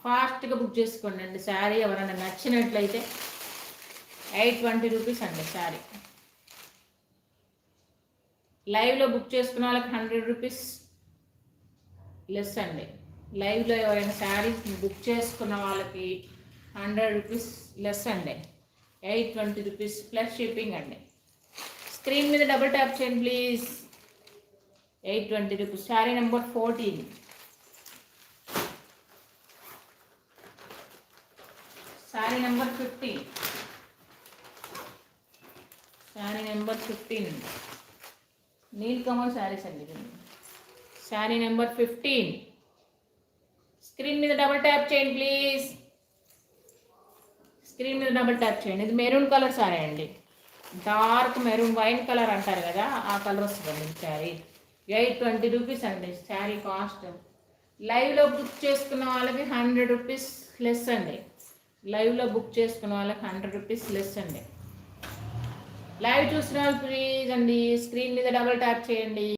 ఫాస్ట్గా బుక్ చేసుకోండి అండి శారీ. ఎవరైనా నచ్చినట్లయితే 820 రూపీస్ అండి శారీ. లైవ్లో బుక్ చేసుకున్న వాళ్ళకి 100 రూపీస్ లెస్ అండి. లైవ్లో ఎవరైనా శారీస్ బుక్ చేసుకున్న వాళ్ళకి 100 రూపీస్ లెస్ అండి. 820 రూపీస్ ప్లస్ షిప్పింగ్ అండి. స్క్రీన్ మీద డబుల్ ట్యాప్ చేయండి please. 820 rupees. Sari number 14. Sari number 15. Sari number 15 Neel Kamal saris అండి. శారీ నెంబర్ 15. స్క్రీన్ మీద డబుల్ ట్యాప్ చేయండి ప్లీజ్. స్క్రీన్ మీద డబుల్ ట్యాప్ చేయండి. ఇది మెరూన్ కలర్ శారీ అండి. డార్క్ మెరూన్ వైన్ కలర్ అంటారు కదా, ఆ కలర్ వస్తుంది శారీ. 820 రూపీస్ అండి శారీ కాస్ట్. లైవ్లో బుక్ చేసుకున్న వాళ్ళకి 100 రూపీస్ లెస్ అండి. లైవ్లో బుక్ చేసుకున్న వాళ్ళకి 100 రూపీస్ లెస్ అండి. లైవ్ చూసిన వాళ్ళు ప్లీజ్ అండి స్క్రీన్ మీద డబుల్ ట్యాప్ చేయండి.